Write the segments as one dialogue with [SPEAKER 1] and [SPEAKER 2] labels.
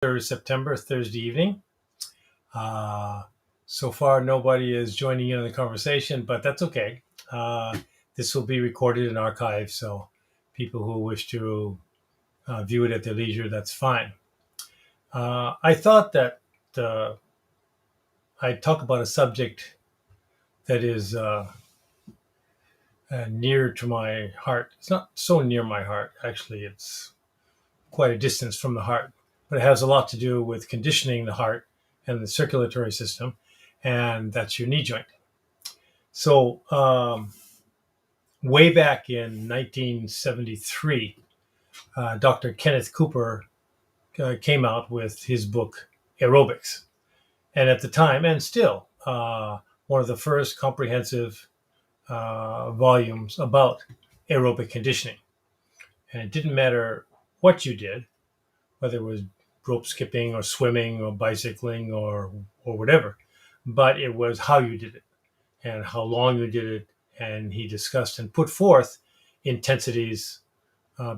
[SPEAKER 1] September, Thursday evening. Uh, so far, nobody is joining in on the conversation, but that's okay. This will be recorded and archived, so people who wish to view it at their leisure, that's fine. I thought that I'd talk about a subject that is near to my heart. It's not so near my heart, actually, it's quite a distance from the heart, but it has a lot to do with conditioning the heart and the circulatory system, and that's your knee joint. So, way back in 1973, Dr. Kenneth Cooper came out with his book Aerobics, and at the time, and still, one of the first comprehensive volumes about aerobic conditioning. And it didn't matter what you did, whether it was rope skipping or swimming or bicycling or whatever, but it was how you did it and how long you did it. And he discussed and put forth intensities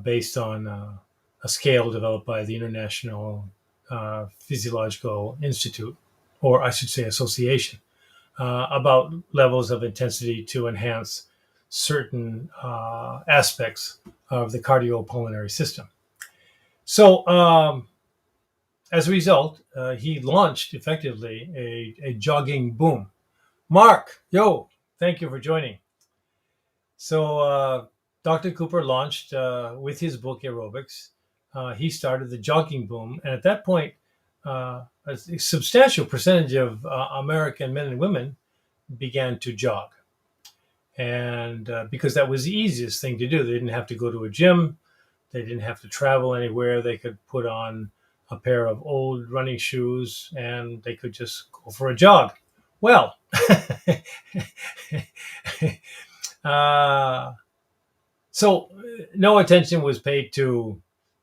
[SPEAKER 1] based on a scale developed by the International Physiological Institute, or I should say association, about levels of intensity to enhance certain aspects of the cardiopulmonary system. So, as a result, he launched effectively a jogging boom. Mark, yo, thank you for joining. So, Dr. Cooper launched with his book Aerobics. He started the jogging boom, and at that point, a substantial percentage of American men and women began to jog. And because that was the easiest thing to do, they didn't have to go to a gym, they didn't have to travel anywhere. They could put on a pair of old running shoes and they could just go for a jog. Well, so no attention was paid to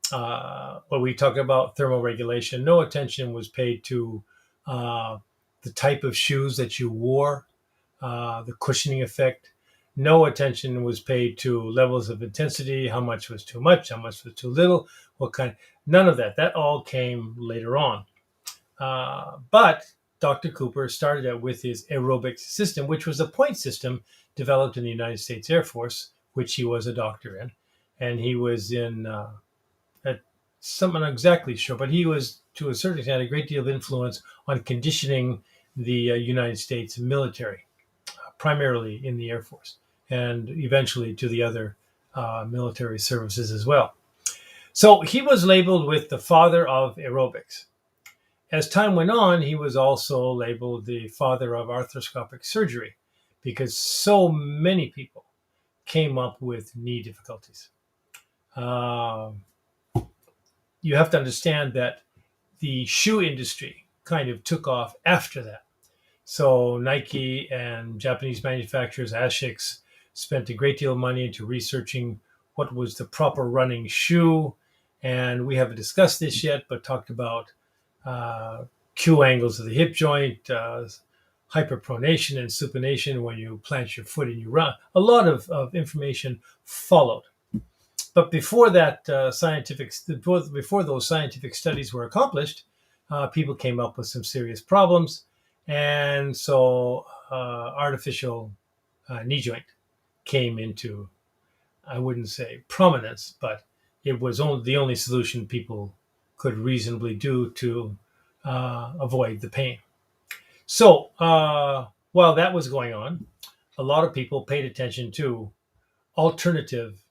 [SPEAKER 1] what we talk about thermoregulation. No attention was paid to the type of shoes that you wore, the cushioning effect. No attention was paid to levels of intensity, how much was too much, how much was too little, what kind. None of that. That all came later on. But Dr. Cooper started out with his aerobics system, which was a point system developed in the United States Air Force, which he was a doctor in. And he was in, I'm not exactly sure, but he was, to a certain extent, a great deal of influence on conditioning the United States military, primarily in the Air Force, and eventually to the other military services as well. So he was labeled with the father of aerobics. As time went on, he was also labeled the father of arthroscopic surgery because so many people came up with knee difficulties. You have to understand that the shoe industry kind of took off after that. So Nike and Japanese manufacturers, Asics, spent a great deal of money into researching what was the proper running shoe. And we haven't discussed this yet, but talked about Q angles of the hip joint, hyperpronation and supination when you plant your foot and you run. A lot of information followed. But before that before those scientific studies were accomplished, people came up with some serious problems. And so artificial knee joint came into, I wouldn't say prominence, but it was the only solution people could reasonably do to avoid the pain. So while that was going on, a lot of people paid attention to alternative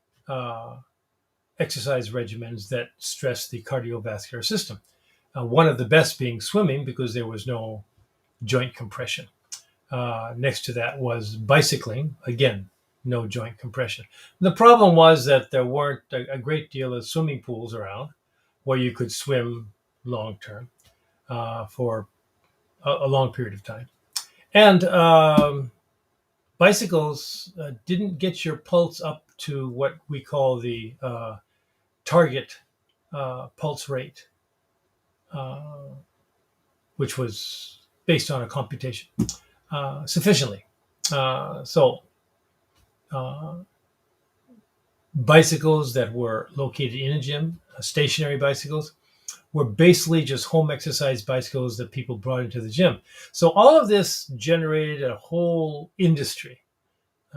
[SPEAKER 1] exercise regimens that stress the cardiovascular system. One of the best being swimming, because there was no joint compression. Next to that was bicycling. Again, no joint compression. The problem was that there weren't a great deal of swimming pools around where you could swim long term for a long period of time. And bicycles didn't get your pulse up to what we call the target pulse rate, which was based on a computation sufficiently. So bicycles that were located in a gym, stationary bicycles, were basically just home exercise bicycles that people brought into the gym. So all of this generated a whole industry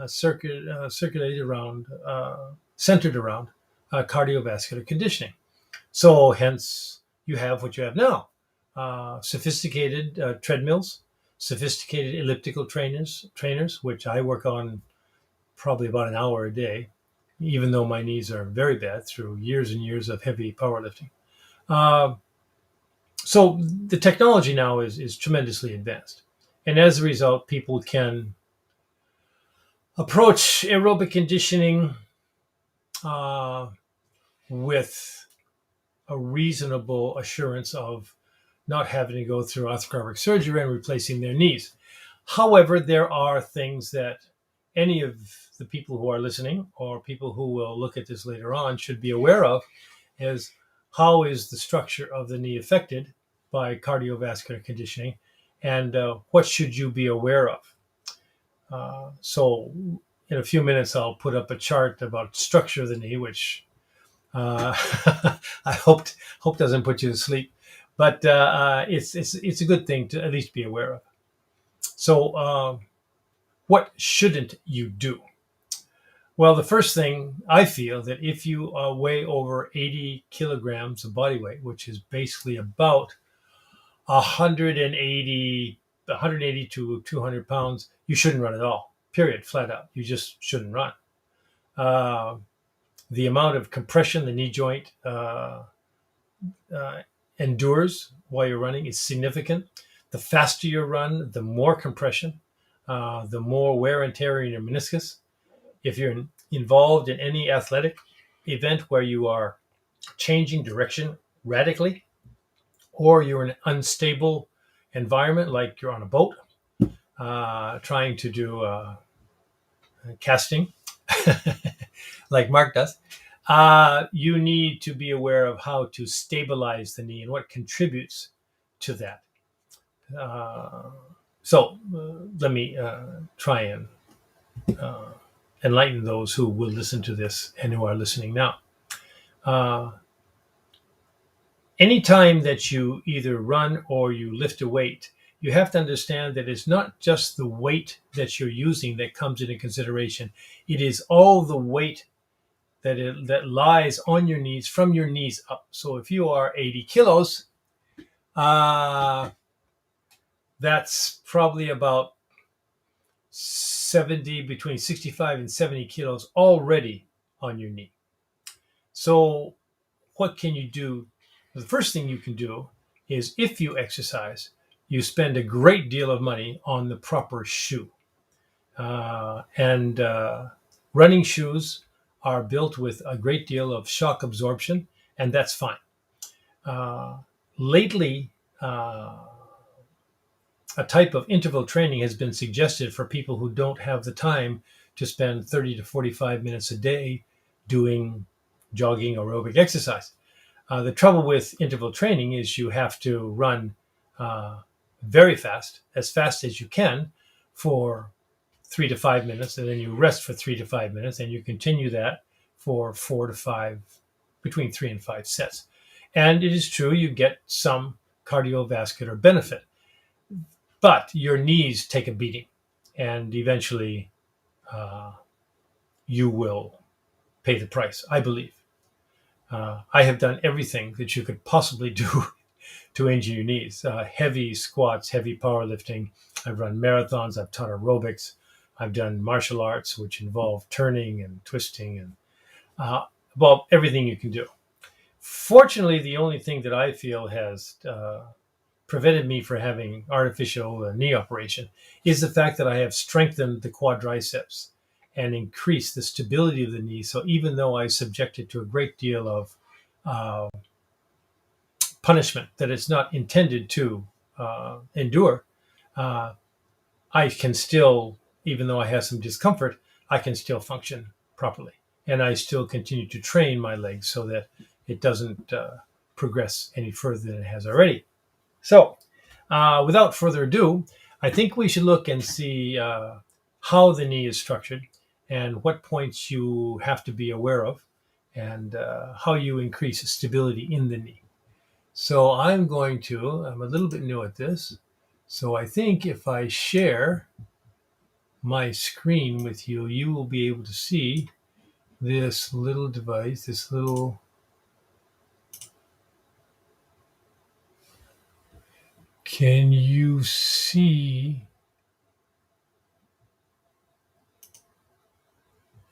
[SPEAKER 1] circulated around, centered around cardiovascular conditioning. So hence you have what you have now: sophisticated treadmills, sophisticated elliptical trainers, which I work on probably about an hour a day, even though my knees are very bad through years and years of heavy powerlifting. Uh, so the technology now is tremendously advanced, and as a result, people can approach aerobic conditioning uh, with a reasonable assurance of not having to go through arthroscopic surgery and replacing their knees. However, there are things that any of the people who are listening or people who will look at this later on should be aware of, is how is the structure of the knee affected by cardiovascular conditioning, and what should you be aware of. So in a few minutes, I'll put up a chart about structure of the knee, which I hope doesn't put you to sleep, but it's a good thing to at least be aware of. So what shouldn't you do? Well, the first thing, I feel that if you weigh over 80 kilograms of body weight, which is basically about 180 to 200 pounds, you shouldn't run at all. Period. Flat out. You just shouldn't run. The amount of compression the knee joint endures while you're running is significant. The faster you run, the more compression, the more wear and tear in your meniscus. If you're involved in any athletic event where you are changing direction radically, or you're in an unstable environment, like you're on a boat trying to do casting, like Mark does, you need to be aware of how to stabilize the knee and what contributes to that. So let me try and enlighten those who will listen to this and who are listening now. Anytime that you either run or you lift a weight, you have to understand that it's not just the weight that you're using that comes into consideration. It is all the weight that lies on your knees from your knees up. So if you are 80 kilos, that's probably about between 65 and 70 kilos already on your knee. So what can you do? The first thing you can do is, if you exercise, you spend a great deal of money on the proper shoe. And running shoes are built with a great deal of shock absorption, and that's fine. Lately, a type of interval training has been suggested for people who don't have the time to spend 30 to 45 minutes a day doing jogging aerobic exercise. The trouble with interval training is you have to run very fast as you can, for 3 to 5 minutes, and then you rest for 3 to 5 minutes, and you continue that for 4 to 5, between 3 and 5 sets. And it is true, you get some cardiovascular benefit, but your knees take a beating, and eventually you will pay the price, I believe. I have done everything that you could possibly do to injure your knees. Heavy squats, heavy powerlifting. I've run marathons. I've taught aerobics. I've done martial arts, which involve turning and twisting and well, everything you can do. Fortunately, the only thing that I feel has prevented me from having artificial knee operation is the fact that I have strengthened the quadriceps and increased the stability of the knee. So even though I subjected to a great deal of punishment that it's not intended to endure, I can still, even though I have some discomfort, I can still function properly. And I still continue to train my legs so that it doesn't progress any further than it has already. So without further ado, I think we should look and see how the knee is structured and what points you have to be aware of, and how you increase stability in the knee. So I'm a little bit new at this. So I think if I share my screen with you, you will be able to see this little device, can you see,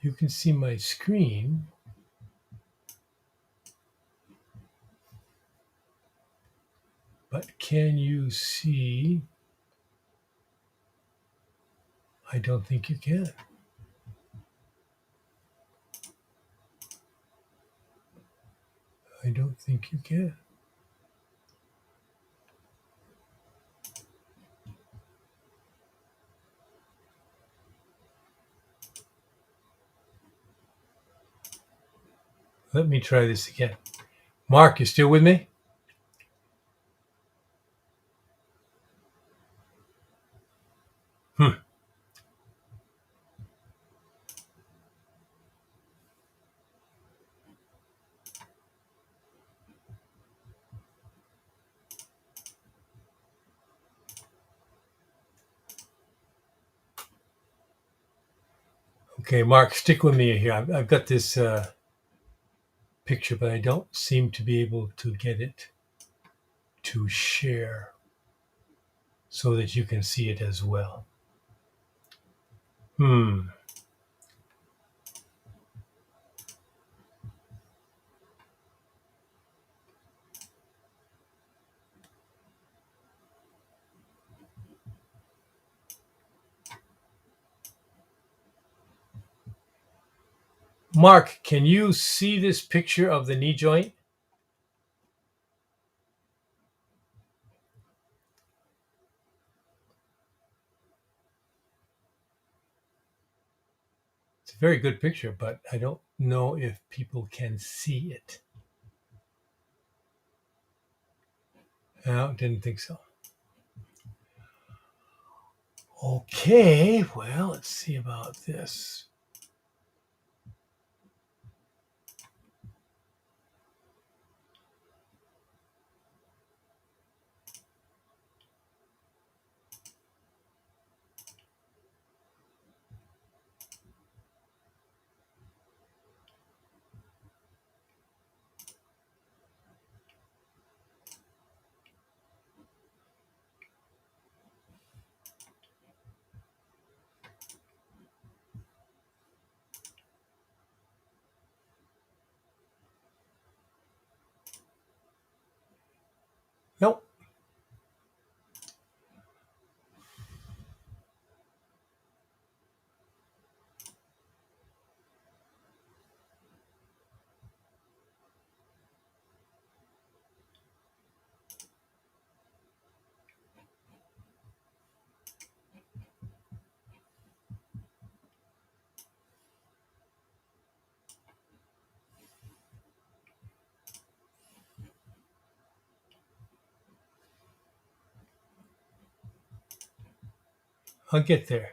[SPEAKER 1] you can see my screen, but can you see, I don't think you can. I don't think you can. Let me try this again. Mark, you still with me? Okay, Mark, stick with me here. I've got this picture, but I don't seem to be able to get it to share so that you can see it as well. Mark, can you see this picture of the knee joint? It's a very good picture, but I don't know if people can see it. No, didn't think so. Okay, well, let's see about this. Nope. I'll get there.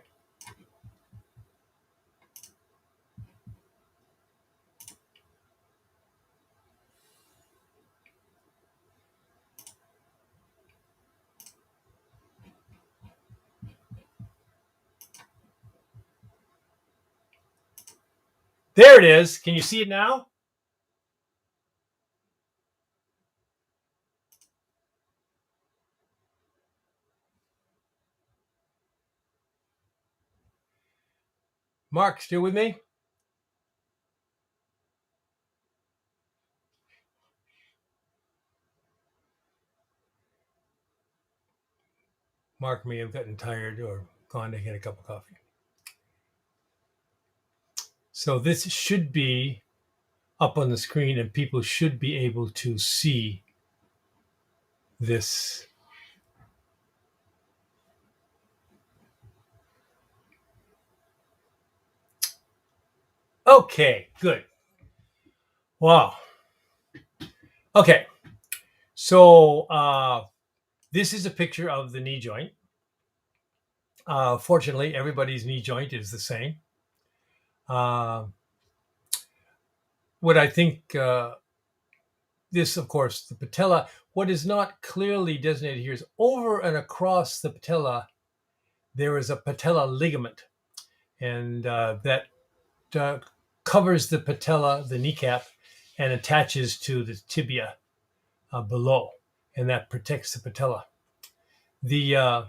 [SPEAKER 1] There it is. Can you see it now? Mark, still with me? Mark may have gotten tired or gone to get a cup of coffee. So this should be up on the screen and people should be able to see this. Okay, good. Wow. Okay, so this is a picture of the knee joint. Fortunately, everybody's knee joint is the same. What I think this, of course, the patella. What is not clearly designated here is over and across the patella, there is a patella ligament, and that uh, covers the patella, the kneecap, and attaches to the tibia below, and that protects the patella. The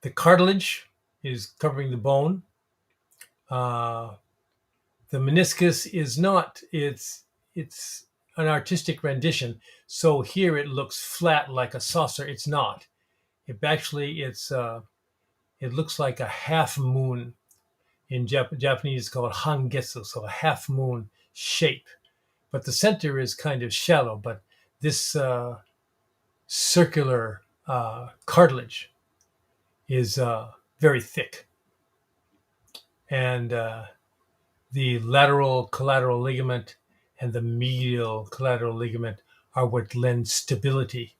[SPEAKER 1] the cartilage is covering the bone. Uh, the meniscus is not. It's an artistic rendition. So here it looks flat like a saucer. It's not. It looks like a half moon. In Japanese, it's called hangetsu, so a half moon shape. But the center is kind of shallow. But this circular cartilage is very thick, and the lateral collateral ligament and the medial collateral ligament are what lend stability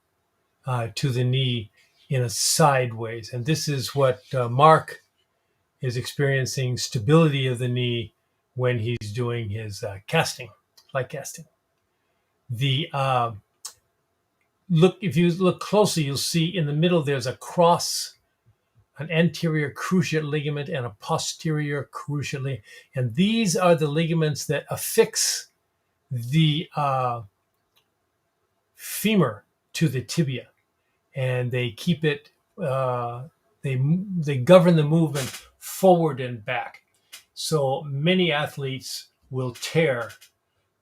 [SPEAKER 1] to the knee in a sideways. And this is what Mark is experiencing, stability of the knee when he's doing his casting, flight casting. The if you look closely, you'll see in the middle there's a cross, an anterior cruciate ligament and a posterior cruciate ligament. And these are the ligaments that affix the femur to the tibia, and they keep it. They govern the movement forward and back. So many athletes will tear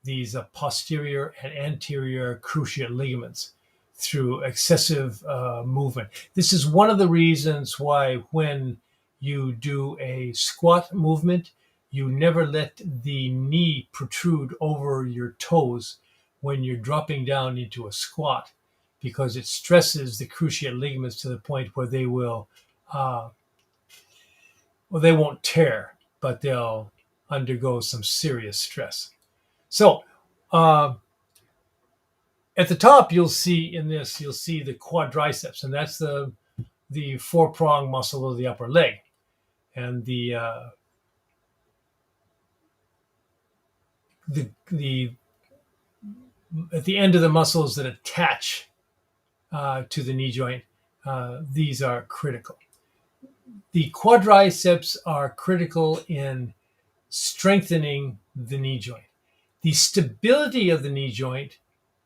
[SPEAKER 1] these posterior and anterior cruciate ligaments through excessive movement. This is one of the reasons why when you do a squat movement, you never let the knee protrude over your toes when you're dropping down into a squat, because it stresses the cruciate ligaments to the point where they will, they won't tear, but they'll undergo some serious stress. So, at the top, you'll see the quadriceps, and that's the four-prong muscle of the upper leg, and the at the end of the muscles that attach to the knee joint, these are critical. The quadriceps are critical in strengthening the knee joint. The stability of the knee joint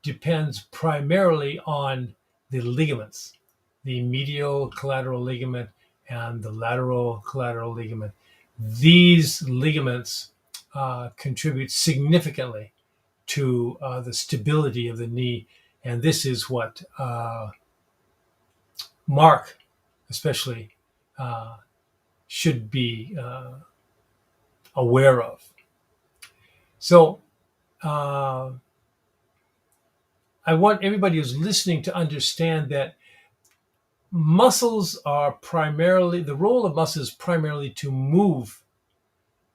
[SPEAKER 1] depends primarily on the ligaments, the medial collateral ligament and the lateral collateral ligament. These ligaments contribute significantly to the stability of the knee, and this is what Mark especially should be aware of. So I want everybody who's listening to understand that muscles are primarily, the role of muscles is primarily to move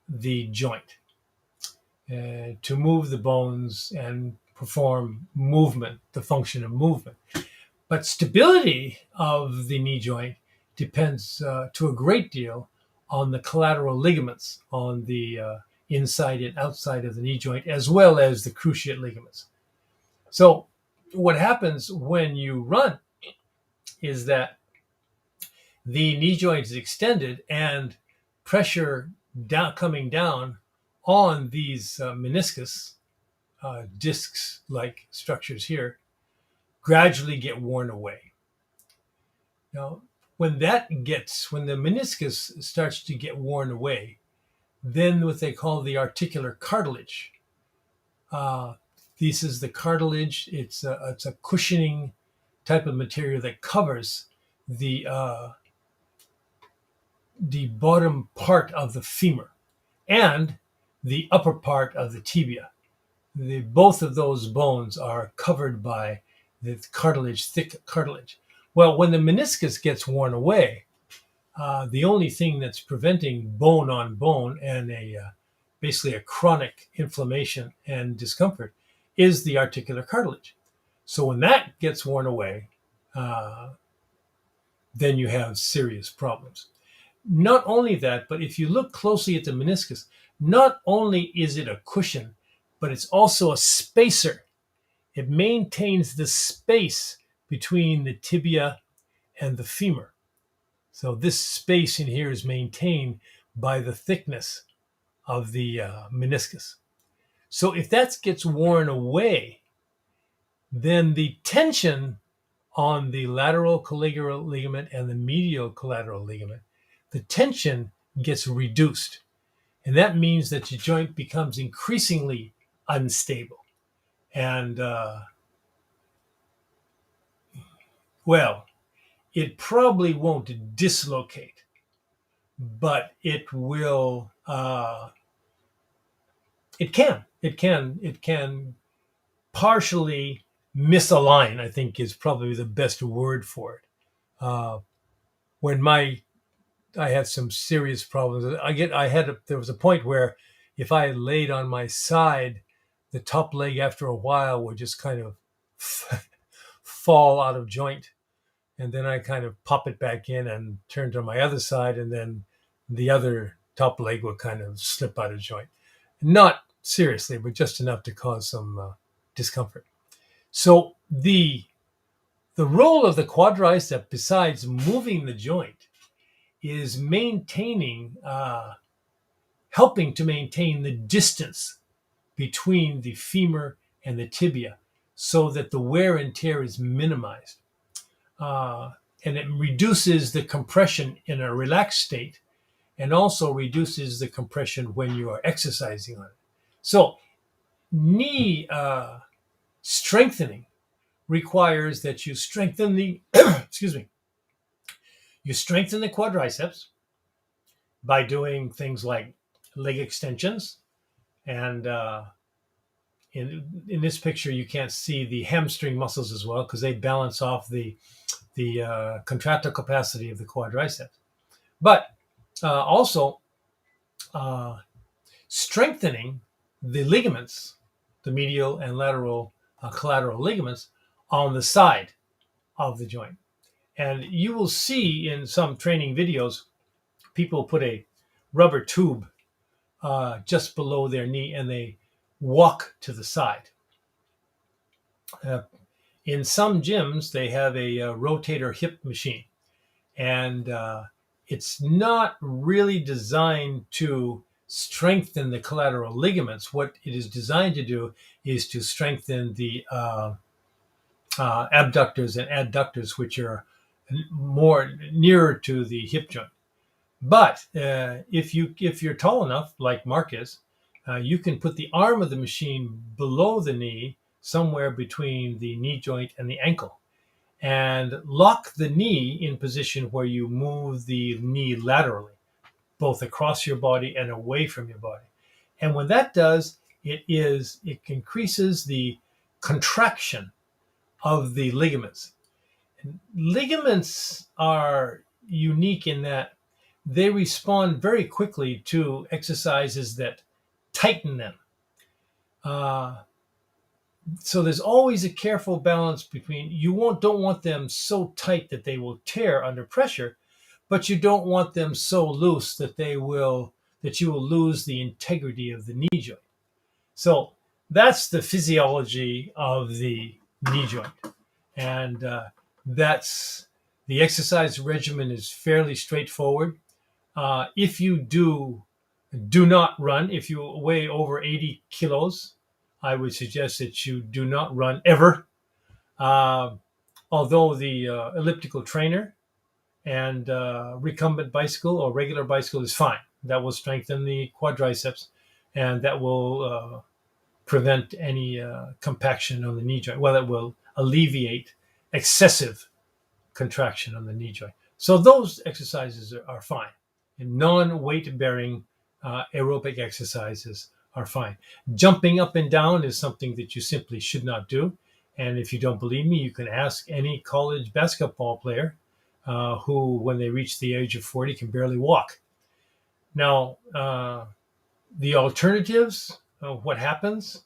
[SPEAKER 1] the joint, to move the bones and perform movement, the function of movement. But stability of the knee joint depends to a great deal on the collateral ligaments on the inside and outside of the knee joint, as well as the cruciate ligaments. So what happens when you run is that the knee joint is extended, and pressure coming down on these meniscus discs-like structures here gradually get worn away. Now, when the meniscus starts to get worn away, then what they call the articular cartilage. This is the cartilage. It's a cushioning type of material that covers the bottom part of the femur and the upper part of the tibia. Both of those bones are covered by the cartilage, thick cartilage. Well, when the meniscus gets worn away, the only thing that's preventing bone on bone and basically a chronic inflammation and discomfort is the articular cartilage. So when that gets worn away, then you have serious problems. Not only that, but if you look closely at the meniscus, not only is it a cushion, but it's also a spacer. It maintains the space between the tibia and the femur. So this space in here is maintained by the thickness of the meniscus. So if that gets worn away, then the tension on the lateral collateral ligament and the medial collateral ligament, the tension gets reduced. And that means that your joint becomes increasingly unstable. And, well, it probably won't dislocate, but it will, it can partially misalign, I think is probably the best word for it. When I had some serious problems. There was a point where if I laid on my side, the top leg after a while would just kind of fall out of joint. And then I kind of pop it back in and turn to my other side. And then the other top leg would kind of slip out of joint. Not seriously, but just enough to cause some discomfort. So the role of the quadricep, besides moving the joint, is helping to maintain the distance between the femur and the tibia so that the wear and tear is minimized. And it reduces the compression in a relaxed state and also reduces the compression when you are exercising on it. So knee strengthening requires that you strengthen the, you strengthen the quadriceps by doing things like leg extensions. And in this picture, you can't see the hamstring muscles as well because they balance off the contractile capacity of the quadriceps. But also strengthening the ligaments, the medial and lateral collateral ligaments on the side of the joint. And you will see in some training videos, people put a rubber tube just below their knee and they walk to the side. In some gyms, they have a rotator hip machine, and it's not really designed to strengthen the collateral ligaments. What it is designed to do is to strengthen the abductors and adductors, which are more nearer to the hip joint. But if you're tall enough, like Mark is, you can put the arm of the machine below the knee, somewhere between the knee joint and the ankle, and lock the knee in position where you move the knee laterally, both across your body and away from your body. And when that does, it increases the contraction of the ligaments. And ligaments are unique in that they respond very quickly to exercises that tighten them. So there's always a careful balance between don't want them so tight that they will tear under pressure, but you don't want them so loose that you will lose the integrity of the knee joint. So that's the physiology of the knee joint. And that's the exercise regimen is fairly straightforward. If you do not run, if you weigh over 80 kilos, I would suggest that you do not run ever. Although the elliptical trainer and recumbent bicycle or regular bicycle is fine. That will strengthen the quadriceps and that will prevent any compaction on the knee joint. Well, it will alleviate excessive contraction on the knee joint. So those exercises are fine. And non-weight bearing aerobic exercises are fine. Jumping up and down is something that you simply should not do. And if you don't believe me, you can ask any college basketball player who, when they reach the age of 40, can barely walk. Now, the alternatives, what happens,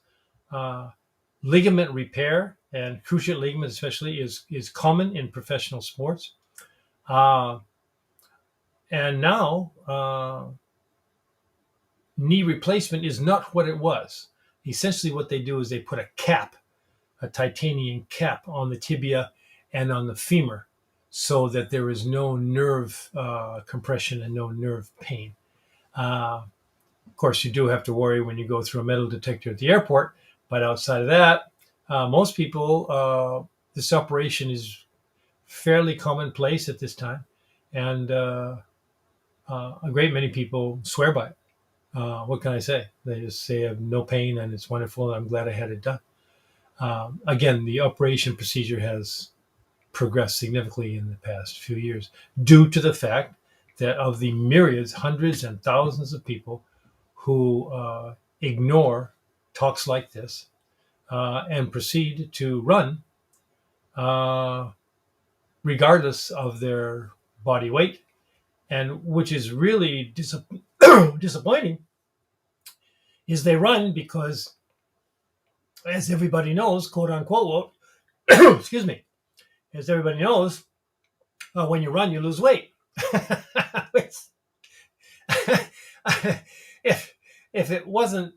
[SPEAKER 1] ligament repair and cruciate ligament especially is common in professional sports. And now, knee replacement is not what it was. essentially what they do is they put a cap, a titanium cap on the tibia and on the femur so that there is no nerve compression and no nerve pain. Of course, you do have to worry when you go through a metal detector at the airport, but outside of that, most people, this operation is fairly commonplace at this time, and a great many people swear by it. What can I say? They just say I have no pain and it's wonderful, and I'm glad I had it done. Again, the operation procedure has progressed significantly in the past few years due to the fact that of the myriads, hundreds and thousands of people who ignore talks like this and proceed to run regardless of their body weight, and which is really disappointing, is they run because, as everybody knows, quote unquote, excuse me, as everybody knows, when you run, you lose weight. if it wasn't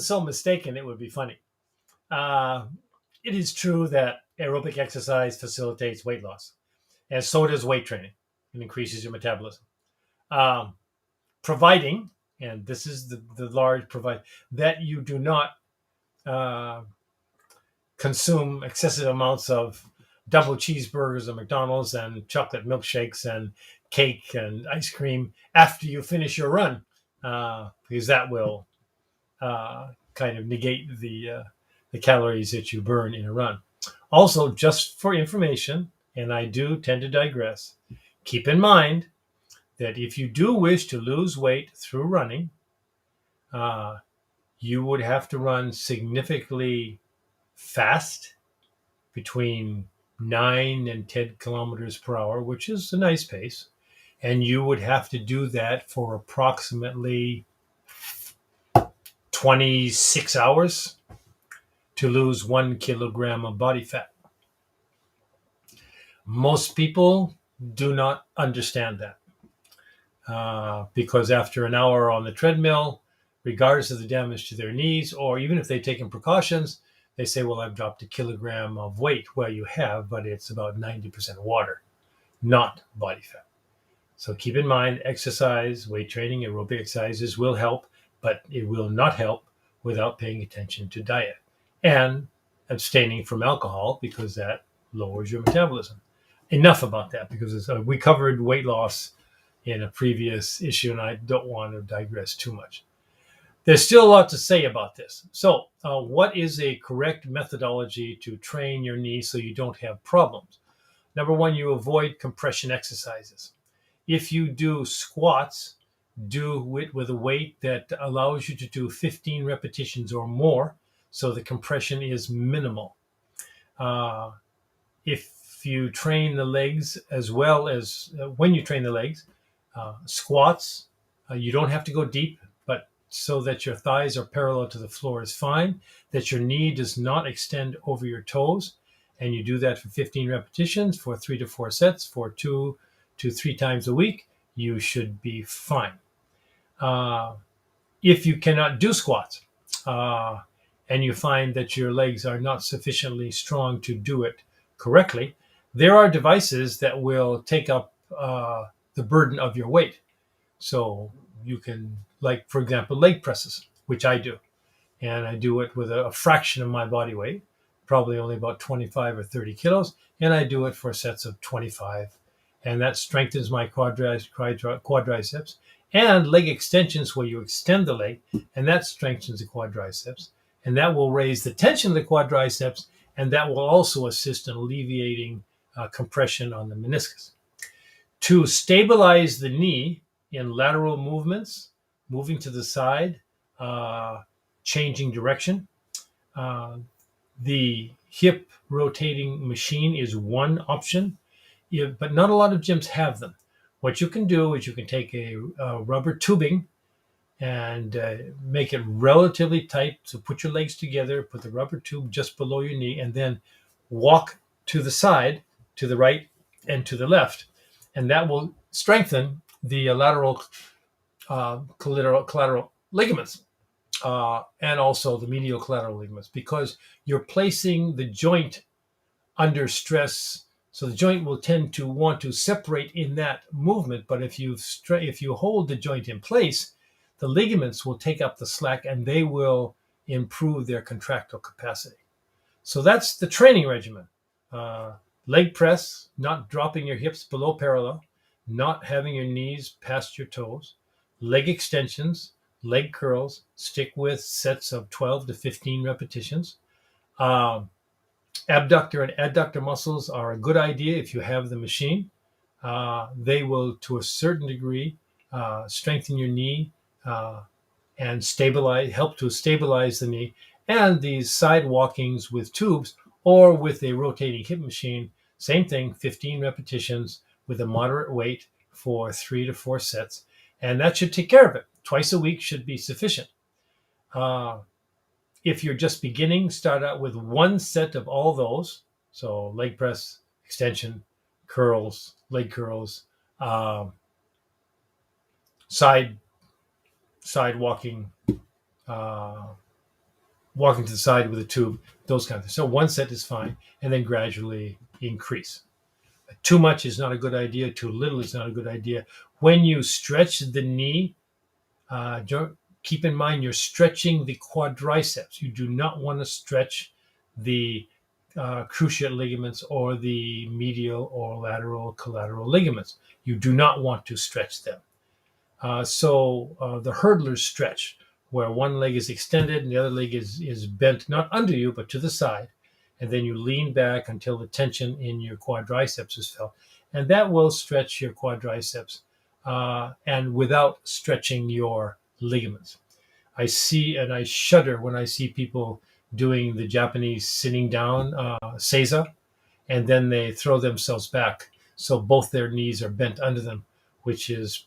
[SPEAKER 1] so mistaken, it would be funny. It is true that aerobic exercise facilitates weight loss, and so does weight training. It increases your metabolism. Providing, and this is the large provide, that you do not consume excessive amounts of double cheeseburgers at McDonald's and chocolate milkshakes and cake and ice cream after you finish your run, because that will kind of negate the calories that you burn in a run. Also, just for information, and I do tend to digress, keep in mind that if you do wish to lose weight through running, you would have to run significantly fast, between 9 and 10 kilometers per hour, which is a nice pace. And you would have to do that for approximately 26 hours to lose 1 kilogram of body fat. Most people do not understand that because after an hour on the treadmill, regardless of the damage to their knees, or even if they've taken precautions, they say, well, I've dropped 1 kilogram of weight. Well, you have, but it's about 90% water, not body fat. So keep in mind, exercise, weight training, aerobic exercises will help, but it will not help without paying attention to diet and abstaining from alcohol, because that lowers your metabolism. Enough about that, because we covered weight loss in a previous issue, and I don't want to digress too much. There's still a lot to say about this. So what is a correct methodology to train your knee so you don't have problems? Number one, you avoid compression exercises. If you do squats, do it with a weight that allows you to do 15 repetitions or more, so the compression is minimal. If you train the legs, as well as when you train the legs, squats, you don't have to go deep, but so that your thighs are parallel to the floor is fine, that your knee does not extend over your toes, and you do that for 15 repetitions for 3 to 4 sets for 2 to 3 times a week, you should be fine. If you cannot do squats and you find that your legs are not sufficiently strong to do it correctly, there are devices that will take up the burden of your weight. So you can, like, for example, leg presses, which I do. And I do it with a fraction of my body weight, probably only about 25 or 30 kilos. And I do it for sets of 25. And that strengthens my quadriceps. And leg extensions, where you extend the leg, and that strengthens the quadriceps. And that will raise the tension of the quadriceps, and that will also assist in alleviating compression on the meniscus. To stabilize the knee in lateral movements, moving to the side, changing direction, the hip rotating machine is one option, but not a lot of gyms have them. What you can do is you can take a rubber tubing and make it relatively tight. So put your legs together, put the rubber tube just below your knee, and then walk to the side, to the right and to the left. And that will strengthen the lateral collateral ligaments. and also the medial collateral ligaments, because you're placing the joint under stress. So the joint will tend to want to separate in that movement, but if you hold the joint in place, the ligaments will take up the slack and they will improve their contractile capacity. So that's the training regimen. Uh, Leg press, not dropping your hips below parallel, not having your knees past your toes, leg extensions, leg curls, stick with sets of 12 to 15 repetitions. Um, Abductor and adductor muscles are a good idea if you have the machine. They will, to a certain degree, strengthen your knee and help to stabilize the knee. And these side walkings with tubes or with a rotating hip machine, same thing, 15 repetitions with a moderate weight for 3 to 4 sets. And that should take care of it. Twice a week should be sufficient. If you're just beginning, start out with one set of all those. So leg press, extension, curls, leg curls, side walking, walking to the side with a tube, those kind of things. So one set is fine, and then gradually increase. Too much is not a good idea. Too little is not a good idea. When you stretch the knee, keep in mind you're stretching the quadriceps. You do not want to stretch the cruciate ligaments or the medial or lateral collateral ligaments. You do not want to stretch them. So the hurdler's stretch, where one leg is extended and the other leg is bent, not under you, but to the side. And then you lean back until the tension in your quadriceps is felt. And that will stretch your quadriceps and without stretching your ligaments. I see and I shudder when I see people doing the Japanese sitting down seiza, and then they throw themselves back. So both their knees are bent under them, which is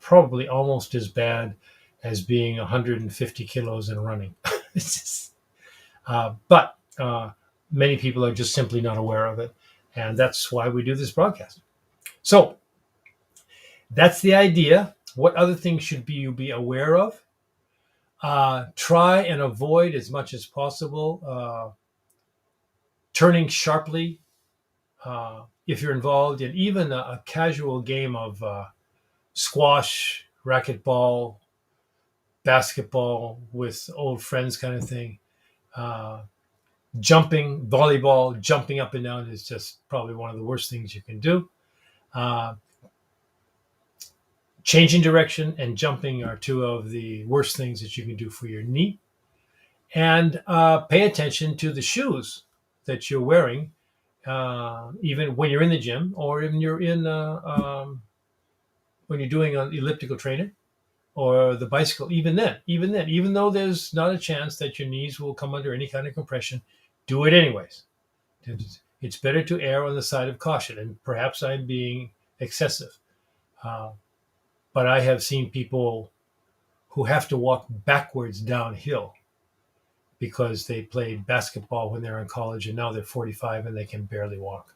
[SPEAKER 1] probably almost as bad as being 150 kilos and running. But many people are just simply not aware of it. And that's why we do this broadcast. So that's the idea. What other things should you be aware of? Try and avoid as much as possible turning sharply if you're involved in even a casual game of squash, racquetball, basketball with old friends kind of thing. Jumping, volleyball, jumping up and down is just probably one of the worst things you can do. Changing direction and jumping are two of the worst things that you can do for your knee. And pay attention to the shoes that you're wearing, even when you're in the gym or even you're in when you're doing an elliptical trainer or the bicycle. Even though there's not a chance that your knees will come under any kind of compression, do it anyways. It's better to err on the side of caution, and perhaps I'm being excessive. But I have seen people who have to walk backwards downhill because they played basketball when they were in college and now they're 45 and they can barely walk.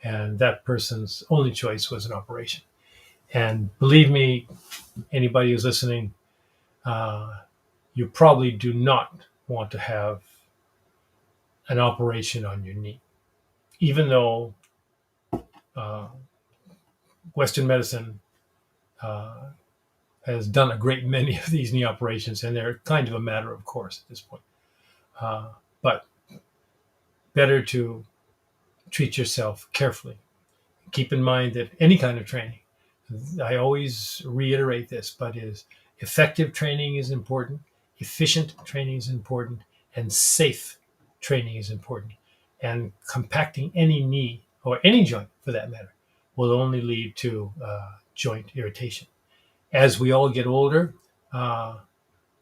[SPEAKER 1] And that person's only choice was an operation. And believe me, anybody who's listening, you probably do not want to have an operation on your knee, even though Western medicine has done a great many of these knee operations, and they're kind of a matter of course at this point. But better to treat yourself carefully. Keep in mind that any kind of training, I always reiterate this, but is effective training is important, efficient training is important, and safe training is important. And compacting any knee or any joint for that matter will only lead to joint irritation. As we all get older,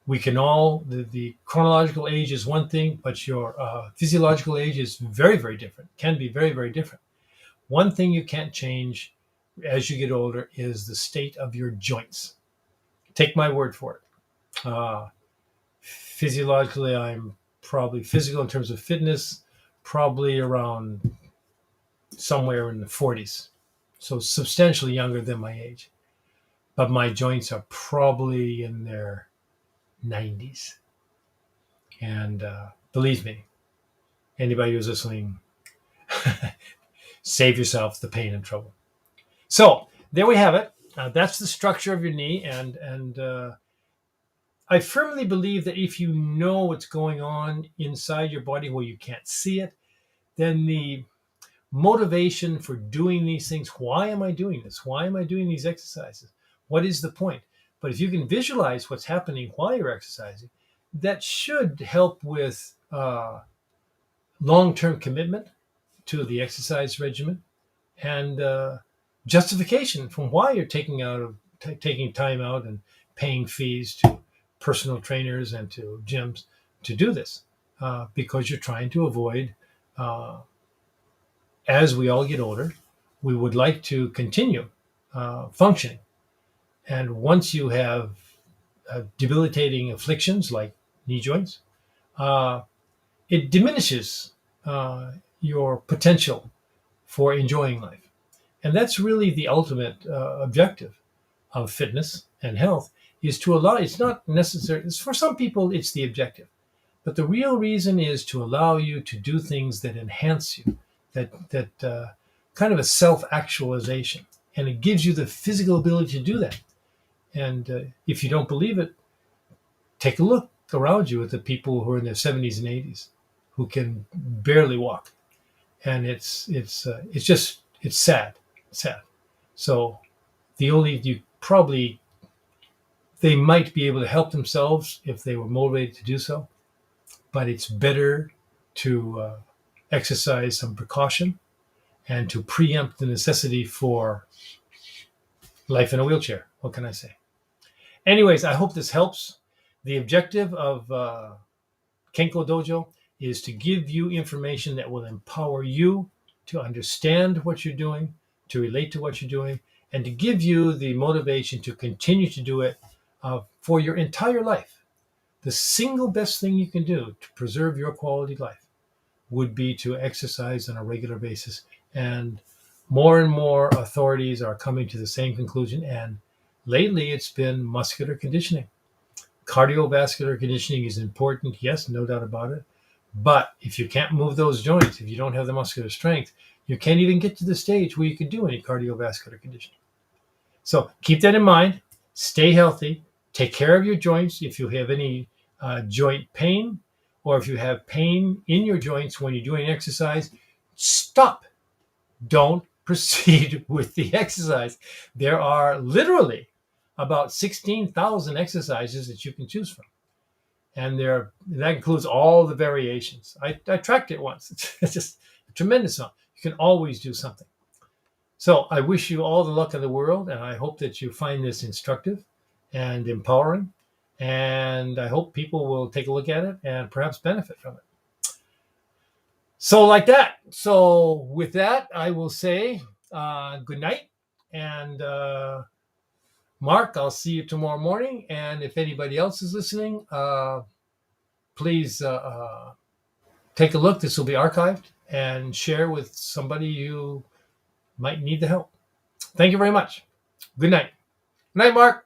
[SPEAKER 1] we can all, the chronological age is one thing, but your physiological age is very, very different, can be very, very different. One thing you can't change as you get older is the state of your joints. Take my word for it. Physiologically, I'm probably physical in terms of fitness, probably around somewhere in the 40s. So substantially younger than my age. But my joints are probably in their 90s. And believe me, anybody who's listening, save yourself the pain and trouble. So there we have it. That's the structure of your knee, and I firmly believe that if you know what's going on inside your body where you can't see it, then the motivation for doing these things, why am I doing this? Why am I doing these exercises? What is the point? But if you can visualize what's happening while you're exercising, that should help with long-term commitment to the exercise regimen and justification from why you're taking time out and paying fees to personal trainers and to gyms to do this, because you're trying to avoid, as we all get older, we would like to continue functioning. And once you have debilitating afflictions like knee joints, it diminishes your potential for enjoying life. And that's really the ultimate objective of fitness and health, is to allow, it's not necessary, for some people it's the objective, but the real reason is to allow you to do things that enhance you, that kind of a self-actualization. And it gives you the physical ability to do that. And if you don't believe it, take a look around you at the people who are in their 70s and 80s who can barely walk. And it's sad. So they might be able to help themselves if they were motivated to do so, but it's better to exercise some precaution and to preempt the necessity for life in a wheelchair. What can I say? Anyways, I hope this helps. The objective of Kenko Dojo is to give you information that will empower you to understand what you're doing, to relate to what you're doing, and to give you the motivation to continue to do it for your entire life. The single best thing you can do to preserve your quality life would be to exercise on a regular basis. And more authorities are coming to the same conclusion. And lately, it's been muscular conditioning. Cardiovascular conditioning is important, yes, no doubt about it. But if you can't move those joints, if you don't have the muscular strength, you can't even get to the stage where you can do any cardiovascular conditioning. So keep that in mind. Stay healthy. Take care of your joints. If you have any joint pain, or if you have pain in your joints when you're doing exercise, stop. Don't proceed with the exercise. There are literally about 16,000 exercises that you can choose from. And that includes all the variations. I tracked it once. It's just a tremendous amount. You can always do something. So I wish you all the luck in the world, and I hope that you find this instructive and empowering. And I hope people will take a look at it and perhaps benefit from it. So like that. So with that, I will say good night. And Mark, I'll see you tomorrow morning. And if anybody else is listening, please take a look. This will be archived, and share with somebody who might need the help. Thank you very much. Good night. Good night, Mark.